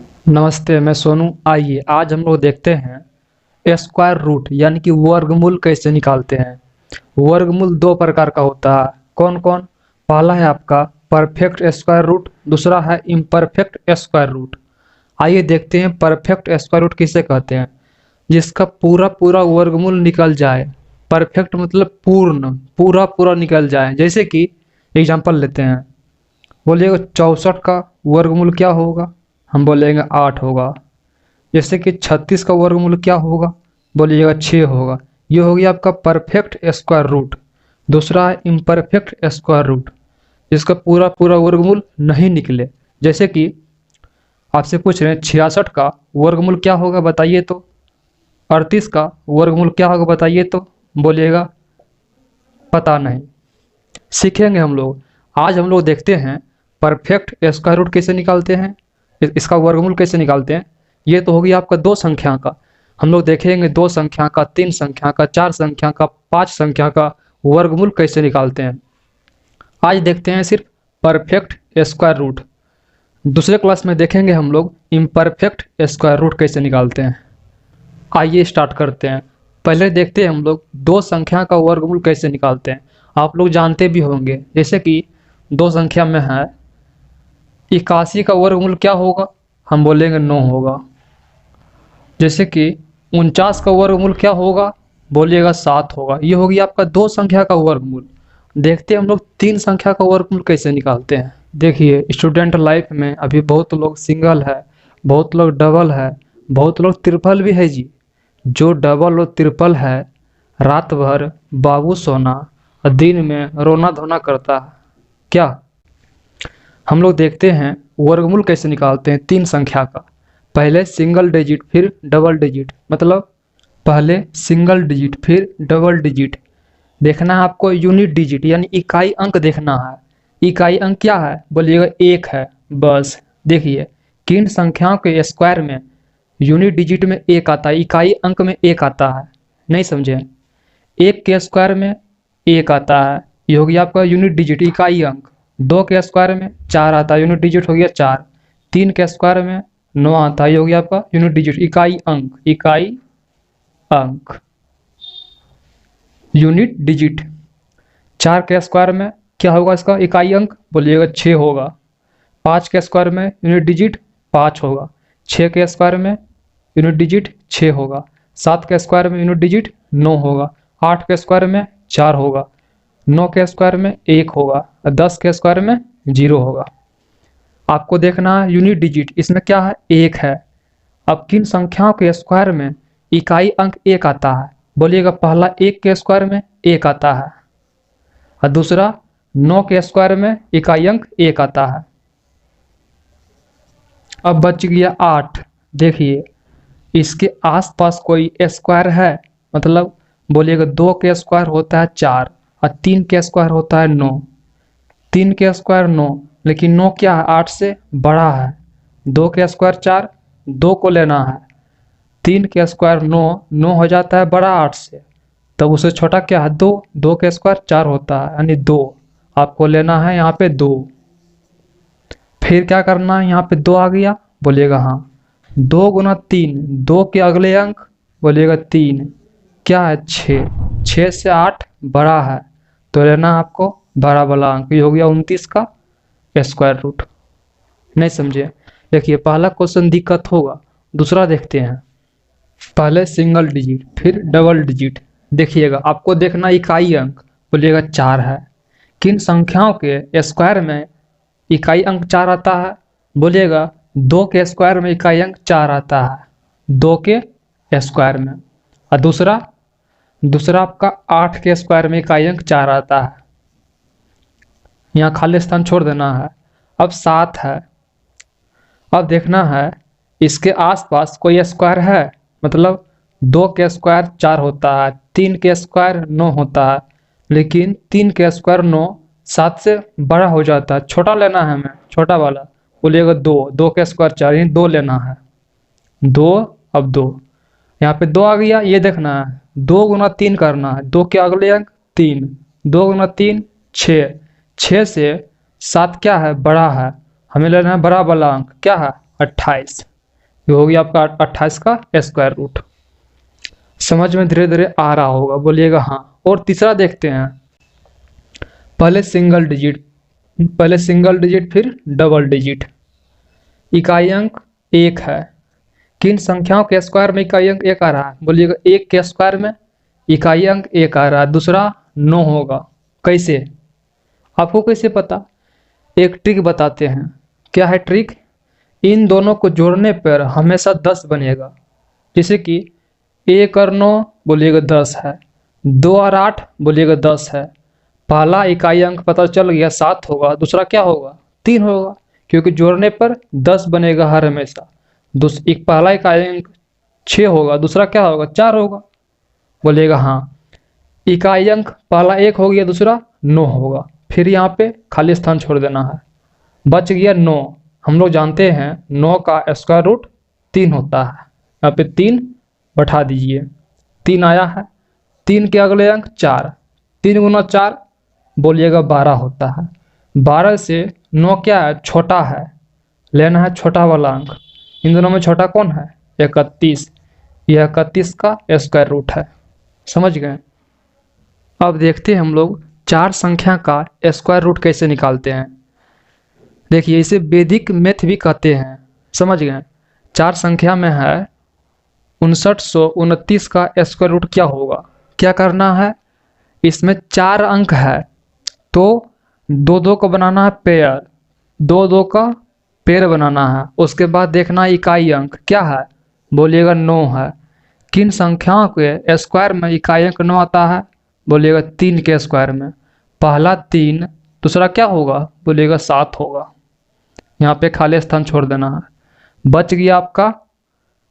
नमस्ते, मैं सोनू। आइए आज हम लोग देखते हैं स्क्वायर रूट यानी कि वर्गमूल कैसे निकालते हैं। वर्गमूल दो प्रकार का होता है। कौन कौन? पहला है आपका परफेक्ट स्क्वायर रूट, दूसरा है इम्परफेक्ट स्क्वायर रूट। आइए देखते हैं परफेक्ट स्क्वायर रूट किसे कहते हैं। जिसका पूरा पूरा वर्गमूल निकल जाए। परफेक्ट मतलब पूर्ण, पूरा पूरा निकल जाए। जैसे कि एग्जांपल लेते हैं, बोलिएगा 64 का वर्गमूल क्या होगा? हम बोलेंगे 8 होगा। जैसे कि 36 का वर्गमूल क्या होगा? बोलिएगा 6 होगा। ये हो गया आपका परफेक्ट स्क्वायर रूट। दूसरा है इम्परफेक्ट स्क्वायर रूट, जिसका पूरा पूरा वर्गमूल नहीं निकले। जैसे कि आपसे पूछ रहे हैं 66 का वर्गमूल क्या होगा बताइए तो। 38 का वर्गमूल क्या होगा बताइए तो। बोलिएगा पता नहीं। सीखेंगे हम लोग। आज हम लोग देखते हैं परफेक्ट स्क्वायर रूट कैसे निकालते हैं, इसका वर्गमूल कैसे निकालते हैं। ये तो हो गया आपका दो संख्या का। हम लोग देखेंगे दो संख्या का, तीन संख्या का, चार संख्या का, पांच संख्या का वर्गमूल कैसे निकालते हैं। आज देखते हैं सिर्फ परफेक्ट स्क्वायर रूट। दूसरे क्लास में देखेंगे हम लोग इम्परफेक्ट स्क्वायर रूट कैसे निकालते हैं। आइए स्टार्ट करते हैं। पहले देखते हैं हम लोग दो संख्या का वर्गमूल कैसे निकालते हैं। आप लोग जानते भी होंगे, जैसे कि दो संख्या में है 81 का वर्गमूल क्या होगा? हम बोलेंगे 9 होगा। जैसे कि 49 का वर्गमूल क्या होगा? बोलिएगा 7 होगा। ये हो गया आपका दो संख्या का वर्गमूल। देखते हैं हम लोग तीन संख्या का वर्गमूल कैसे निकालते हैं। देखिए स्टूडेंट लाइफ में अभी बहुत लोग सिंगल है, बहुत लोग डबल है, बहुत लोग ट्रिपल भी है जी। जो डबल और ट्रिपल है, रात भर बाबू सोना और दिन में रोना धोना करता है क्या? हम लोग देखते हैं वर्गमूल कैसे निकालते हैं तीन संख्या का। पहले सिंगल डिजिट फिर डबल डिजिट, मतलब पहले सिंगल डिजिट फिर डबल डिजिट। देखना है आपको यूनिट डिजिट यानी इकाई अंक देखना है। इकाई अंक क्या है? बोलिएगा 1 है बस। देखिए किन संख्याओं के स्क्वायर में यूनिट डिजिट में 1 आता है, इकाई अंक में 1 आता है। नहीं समझे? 1 के स्क्वायर में 1 आता है, ये हो गया आपका यूनिट डिजिट इकाई अंक। 2 के स्क्वायर में 4 आता है, यूनिट डिजिट हो गया 4। 3 के स्क्वायर में 9 आता है, ये हो गया आपका यूनिट डिजिट इकाई अंक। इकाई अंक यूनिट डिजिट। 4 के स्क्वायर में क्या होगा इसका इकाई अंक? बोलिएगा 6 होगा। 5 के स्क्वायर में यूनिट डिजिट 5 होगा। 6 के स्क्वायर में यूनिट डिजिट 6 होगा। 7 के स्क्वायर में यूनिट डिजिट 9 होगा। 8 के स्क्वायर में 4 होगा। 9 के स्क्वायर में 1 होगा और 10 के स्क्वायर में 0 होगा। आपको देखना है यूनिट डिजिट, इसमें क्या है? 1 है। अब किन संख्याओं के स्क्वायर में इकाई अंक 1 आता है? बोलिएगा पहला 1 के स्क्वायर में 1 आता है और दूसरा 9 के स्क्वायर में इकाई अंक 1 आता है। अब बच गया 8। देखिए इसके आसपास कोई स्क्वायर है? मतलब बोलिएगा 2 के स्क्वायर होता है 4 और 3 के स्क्वायर होता है 9। 3 के स्क्वायर 9, लेकिन 9 क्या है? 8 से बड़ा है। 2 के स्क्वायर 4, 2 को लेना है। 3 के स्क्वायर 9, 9 हो जाता है बड़ा 8 से, तब उससे छोटा क्या है? 2। 2 के स्क्वायर 4 होता है यानी 2। आपको लेना है यहाँ पे 2। फिर क्या करना है? यहाँ पे 2 आ गया, बोलिएगा हाँ। 2 गुना 3, 2 के अगले अंक बोलिएगा 3, क्या है? 6। 6 से 8 बड़ा है, तो लेना आपको बड़ा वाला अंक। ये हो गया 29 का स्क्वायर रूट। नहीं समझे? देखिए पहला क्वेश्चन दिक्कत होगा। दूसरा देखते हैं। पहले सिंगल डिजिट फिर डबल डिजिट। देखिएगा आपको देखना इकाई अंक, बोलिएगा 4 है। किन संख्याओं के स्क्वायर में इकाई अंक 4 आता है? बोलिएगा 2 के स्क्वायर में इकाई अंक 4 आता है, 2 के स्क्वायर में। और दूसरा आपका 8 के स्क्वायर में इकाई अंक 4 आता है। यहाँ खाली स्थान छोड़ देना है। अब 7 है। अब देखना है इसके आसपास कोई स्क्वायर है? मतलब 2 के स्क्वायर 4 होता है, 3 के स्क्वायर 9 होता है, लेकिन 3 के स्क्वायर 9 7 से बड़ा हो जाता है। छोटा लेना है हमें, छोटा वाला। बोलिएगा 2। 2 के स्क्वायर 4 यानी 2 लेना है। 2। अब 2 यहाँ पे 2 आ गया। ये देखना है 2 गुना 3 करना है। 2 के अगले अंक 3, 2 गुना 3 6। 6 से 7 क्या है? बड़ा है, हमें लेना है बड़ा वाला अंक। क्या है? 28। ये हो गया आपका 28 का स्क्वायर रूट। समझ में धीरे धीरे आ रहा होगा, बोलिएगा हाँ। और तीसरा देखते हैं, पहले सिंगल डिजिट फिर डबल डिजिट। इकाई अंक 1 है, किन संख्याओं के स्क्वायर में इकाई अंक 1 आ रहा है? बोलिएगा 1 के स्क्वायर में इकाई अंक 1 आ रहा है। दूसरा 9 होगा। कैसे? आपको कैसे पता? एक ट्रिक बताते हैं। क्या है ट्रिक? इन दोनों को जोड़ने पर हमेशा 10 बनेगा। जैसे कि 1 और 9 बोलिएगा 10 है, 2 और 8 बोलिएगा 10 है। पहला इकाई अंक पता चल गया 7 होगा, दूसरा क्या होगा? 3 होगा, क्योंकि जोड़ने पर 10 बनेगा हर हमेशा। एक पहला इकाई अंक 6 होगा, दूसरा क्या होगा? 4 होगा। बोलिएगा हाँ। इकाई अंक पहला 1 हो गया, दूसरा 9 होगा। फिर यहाँ पे खाली स्थान छोड़ देना है, बच गया 9। हम लोग जानते हैं 9 का स्क्वायर रूट 3 होता है। यहाँ पे 3 बैठा दीजिए, 3 आया है। 3 के अगले अंक 4, 3 गुना 4 बोलिएगा 12 होता है। 12 से 9 क्या है? छोटा है, लेना है छोटा वाला अंक। इन दोनों में छोटा कौन है? 31। यह 31 का स्क्वायर रूट है। समझ गए? अब देखते हैं हम लोग 4 संख्या का स्क्वायर रूट कैसे निकालते हैं। देखिए, इसे वैदिक मैथ भी कहते हैं। समझ गए? 4 संख्या में है 5929 का स्क्वायर रूट क्या होगा? क्या करना है? इसमें 4 अंक है तो 2 को बनाना है पेयर, 2 का पेयर बनाना है। उसके बाद देखना इकाई अंक क्या है? बोलिएगा 9 है। किन संख्याओं के स्क्वायर में इकाई अंक 9 आता है? बोलिएगा 3 के स्क्वायर में। पहला 3, दूसरा क्या होगा? बोलिएगा 7 होगा। यहाँ पे खाली स्थान छोड़ देना है। बच गया आपका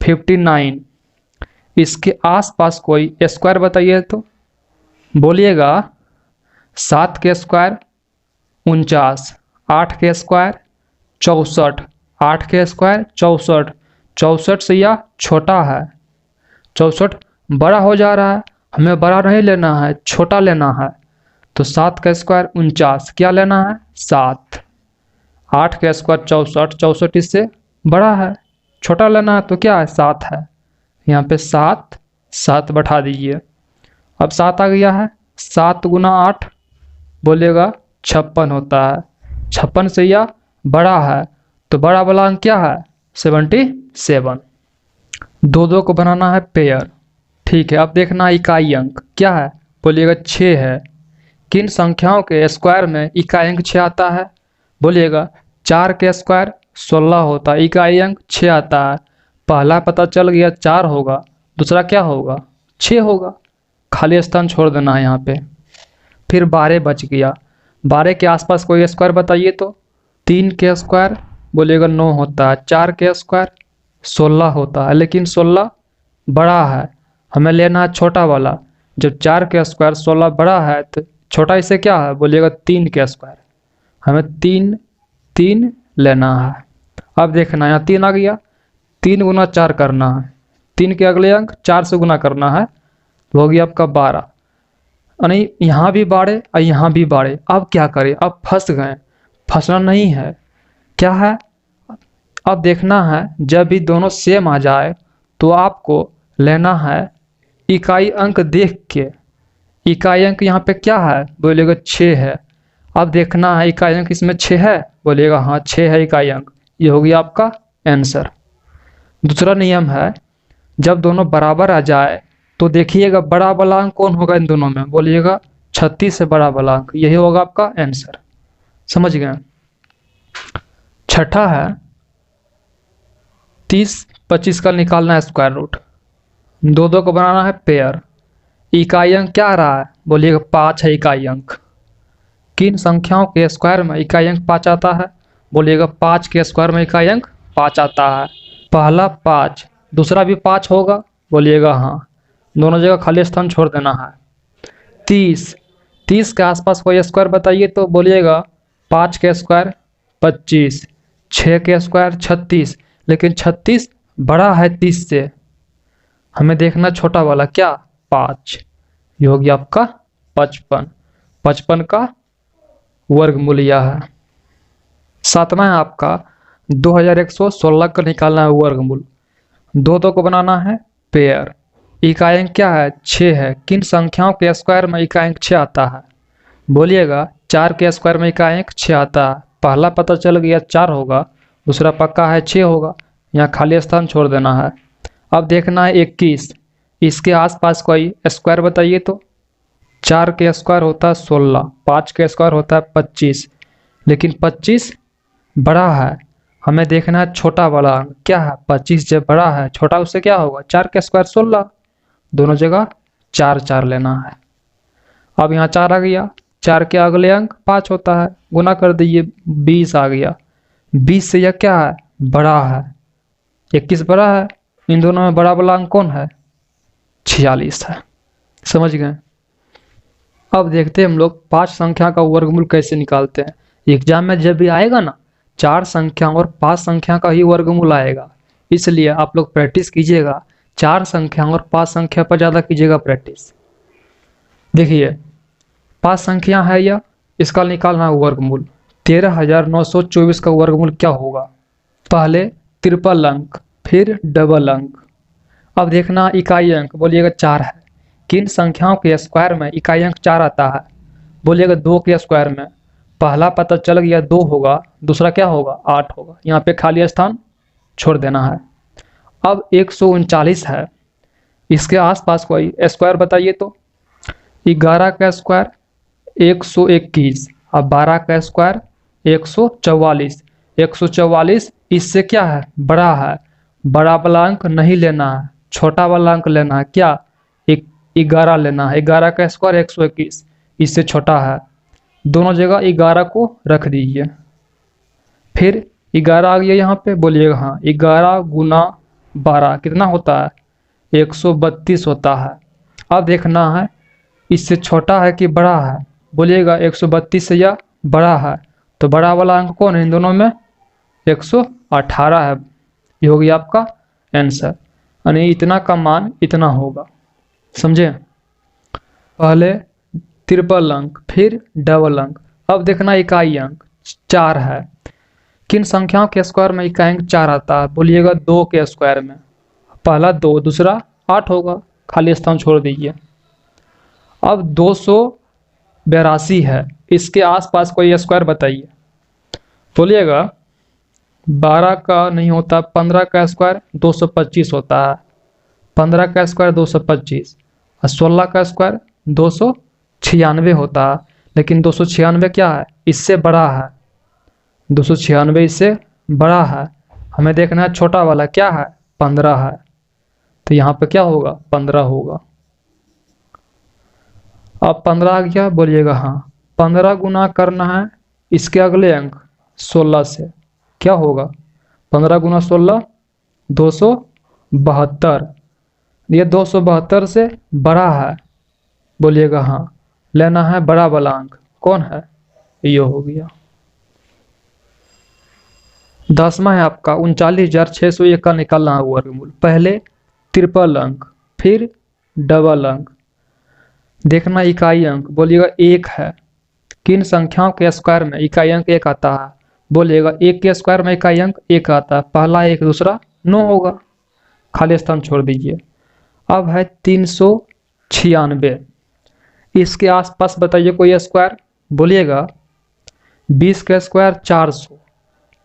59। इसके आसपास कोई स्क्वायर बताइए तो। बोलिएगा 7 के स्क्वायर 49, 8 के स्क्वायर 64, 8 के स्क्वायर 64। 64 से यह छोटा है, 64 बड़ा हो जा रहा है, हमें बड़ा नहीं लेना है, छोटा लेना है। तो 7 का स्क्वायर 49, क्या लेना है? 7। 8 का स्क्वायर 64, 64 इससे बड़ा है, छोटा लेना है, तो क्या है? 7 है। यहाँ पे 7 7 बैठा दीजिए। अब 7 आ गया है। 7 गुना 8 बोलेगा 56 होता है। 56 से यह बड़ा है, तो बड़ा वाला अंक क्या है? 77। 2 को बनाना है पेयर। ठीक है, अब देखना इकाई अंक क्या है? बोलिएगा 6 है। किन संख्याओं के स्क्वायर में इकाई अंक 6 आता है? बोलिएगा 4 के स्क्वायर 16 होता है, इकाई अंक 6 आता है। पहला पता चल गया 4 होगा, दूसरा क्या होगा? 6 होगा। खाली स्थान छोड़ देना है यहाँ पे। फिर 12 बच गया। 12 के आसपास कोई स्क्वायर बताइए तो। 3 के स्क्वायर बोलिएगा 9 होता है, 4 के स्क्वायर 16 होता है, लेकिन 16 बड़ा है, हमें लेना है छोटा वाला। जब 4 के स्क्वायर 16 बड़ा है तो छोटा इसे क्या है? बोलिएगा 3 के स्क्वायर। हमें 3 लेना है। अब देखना यहाँ 3 आ गया, 3 गुना 4 करना है, 3 के अगले अंक 4 से गुना करना है, तो हो गया आपका 12। नहीं, यहाँ भी 12 और यहाँ भी 12। अब क्या करें? अब फंस गए। फंसना नहीं है, क्या है? अब देखना है जब भी दोनों सेम आ जाए तो आपको लेना है इकाई अंक देख के। इकाई अंक यहाँ पे क्या है? बोलिएगा 6 है। अब देखना है इकाई अंक इसमें 6 है, बोलिएगा हाँ 6 है इकाई अंक। ये हो गया आपका आंसर। दूसरा नियम है, जब दोनों बराबर आ जाए तो देखिएगा बड़ा वाला अंक कौन होगा इन दोनों में? बोलिएगा 36 से बड़ा वाला अंक, यही होगा आपका आंसर। समझ गए? छठा है 30 25 का निकालना है स्क्वायर रूट। 2 को बनाना है पेयर। इकाई अंक क्या आ रहा है? बोलिएगा 5 है इकाई अंक। किन संख्याओं के स्क्वायर में इकाई अंक 5 आता है? बोलिएगा 5 के स्क्वायर में इकाई अंक 5 आता है। पहला 5, दूसरा भी 5 होगा, बोलिएगा हाँ। दोनों जगह खाली स्थान छोड़ देना है। 30 के आसपास कोई स्क्वायर बताइए तो। बोलिएगा 5 के स्क्वायर 25, 6 के स्क्वायर 36, लेकिन 36 बड़ा है 30 से, हमें देखना छोटा वाला क्या? 5। ये हो गया आपका 55। 55 का वर्गमूल यह है। 7वां है आपका 2116 का निकालना है वर्गमूल। दो दो को बनाना है पेयर। इकाई अंक क्या है? 6 है। किन संख्याओं के स्क्वायर में इकाई अंक 6 आता है? बोलिएगा 4 के स्क्वायर में इकाई अंक 6 आता है। पहला पता चल गया 4 होगा, दूसरा पक्का है 6 होगा, यहाँ खाली स्थान छोड़ देना है। अब देखना है 21, इसके आसपास कोई स्क्वायर बताइए तो। 4 के स्क्वायर होता है 16, 5 के स्क्वायर होता है 25, लेकिन 25 बड़ा है, हमें देखना है छोटा वाला अंक क्या है। 25 जब बड़ा है, छोटा उससे क्या होगा? 4 के स्क्वायर 16, दोनों जगह 4 4 लेना है। अब यहाँ 4 आ गया, 4 के अगले अंक 5 होता है, गुना कर दीजिए, 20 आ गया। 20 से यह क्या है? बड़ा है। 21 बड़ा है, इन दोनों में बड़ा वाला अंक कौन है? 46 है। समझ गए? अब देखते हैं हम लोग 5 संख्या का वर्गमूल कैसे निकालते हैं। एग्जाम में जब भी आएगा ना, 4 संख्या और 5 संख्या का ही वर्गमूल आएगा, इसलिए आप लोग प्रैक्टिस कीजिएगा। 4 संख्या और 5 संख्या पर ज़्यादा कीजिएगा प्रैक्टिस। देखिए 5 संख्या है यह, इसका निकालना है वर्गमूल। 13,924 का वर्गमूल क्या होगा? पहले ट्रिपल अंक, फिर डबल अंक। अब देखना इकाई अंक, बोलिएगा 4 है। किन संख्याओं के स्क्वायर में इकाई अंक 4 आता है? बोलिएगा 2 के स्क्वायर में। पहला पता चल गया 2 होगा, दूसरा क्या होगा? 8 होगा, यहाँ पे खाली स्थान छोड़ देना है। अब 139 है, इसके आसपास कोई स्क्वायर बताइए तो। 11 का स्क्वायर 121, अब 12 का स्क्वायर 144। 144 इससे क्या है? बड़ा है। बड़ा वाला अंक नहीं लेना है, छोटा वाला अंक लेना है। क्या? 11 लेना है। 11 का स्क्वायर 121, इससे छोटा है, दोनों जगह 11 को रख दीजिए। फिर 11 आ गया यहाँ पे, बोलिएगा हाँ। 11 गुना 12 कितना होता है? 132 होता है। अब देखना है इससे छोटा है कि बड़ा है। बोलिएगा 132 से यह बड़ा है, तो बड़ा वाला अंक कौन है इन दोनों में? 118 है। ये हो गया आपका आंसर, यानी इतना का मान इतना होगा। समझे? पहले ट्रिपल अंक, फिर डबल अंक। अब देखना इकाई अंक 4 है। किन संख्याओं के स्क्वायर में इकाई अंक 4 आता है? बोलिएगा 2 के स्क्वायर में। पहला 2, दूसरा 8 होगा, खाली स्थान छोड़ दीजिए। अब 282 है, इसके आसपास कोई स्क्वायर बताइए। बोलिएगा 12 का नहीं होता, 15 का स्क्वायर 225 होता है। 15 का स्क्वायर 225 और 16 का स्क्वायर 296 होता है, लेकिन 296 क्या है? इससे बड़ा है। 296 इससे बड़ा है, हमें देखना है छोटा वाला क्या है? 15 है, तो यहाँ पे क्या होगा? 15 होगा। अब 15 आ गया, बोलिएगा हाँ। 15 गुना करना है इसके अगले अंक 16 से, क्या होगा? 15 गुना 16 272। ये 272 से बड़ा है, बोलिएगा हाँ। लेना है बड़ा वाला अंक, कौन है? ये हो गया। 10वां है आपका 39,601 का निकालना है वर्गमूल। पहले ट्रिपल अंक, फिर डबल अंक। देखना इकाई अंक, बोलिएगा 1 है। किन संख्याओं के स्क्वायर में इकाई अंक 1 आता है? बोलिएगा 1 के स्क्वायर में इकाई अंक 1 आता है। पहला 1, दूसरा 9 होगा, खाली स्थान छोड़ दीजिए। अब है 396, इसके आसपास बताइए कोई स्क्वायर। बोलिएगा 20 का स्क्वायर 400,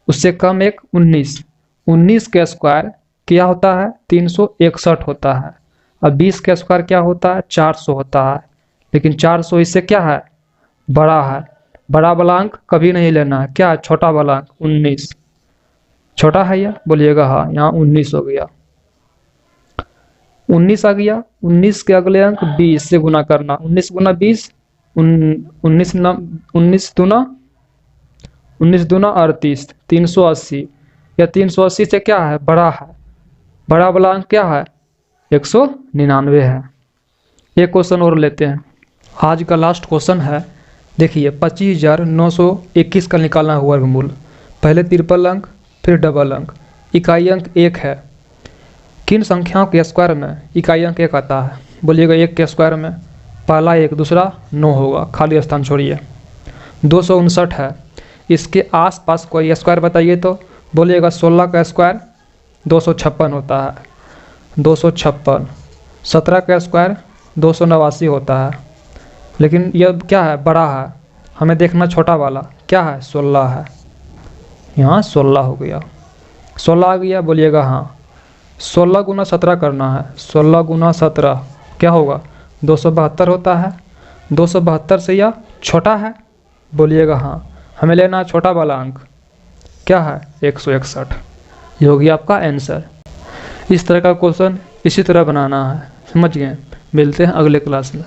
उससे कम एक 19। 19 का स्क्वायर क्या होता है? 361 होता है। अब 20 का स्क्वायर क्या होता है? 400 होता है, लेकिन 400 इससे क्या है? बड़ा है। बड़ा वाला अंक कभी नहीं लेना है, क्या? छोटा वाला अंक 19। छोटा है यह? बोलिएगा हाँ, यहाँ 19 हो गया। 19 आ गया। 19 के अगले अंक 20 से गुना करना। 19 गुना 20, 19 दूना 38, 380। या 380 से क्या है? बड़ा है। बड़ा वाला अंक क्या है? 199 है। एक क्वेश्चन और लेते हैं, आज का लास्ट क्वेश्चन है। देखिए 25,921 का निकालना है वर्गमूल। पहले ट्रिपल अंक, फिर डबल अंक। इकाई अंक 1 है। किन संख्याओं के स्क्वायर में इकाई अंक 1 आता है? बोलिएगा 1 के स्क्वायर में। पहला 1, दूसरा 9 होगा, खाली स्थान छोड़िए। 259 है, इसके आसपास कोई स्क्वायर बताइए तो। बोलिएगा 16 का स्क्वायर 256 होता है। 256। 17 का स्क्वायर 289 होता है, लेकिन यह क्या है, बड़ा है, हमें देखना छोटा वाला क्या है, 16 है। यहाँ 16 हो गया, 16 आ गया, बोलिएगा हाँ। 16 गुना 17 करना है, 16 गुना 17 क्या होगा, 272 होता है। 272 से यह छोटा है, बोलिएगा हाँ। हमें लेना है छोटा वाला अंक, क्या है, 161। ये हो गया आपका आंसर। इस तरह का क्वेश्चन इसी तरह बनाना है, समझ गए। मिलते हैं अगले क्लास में।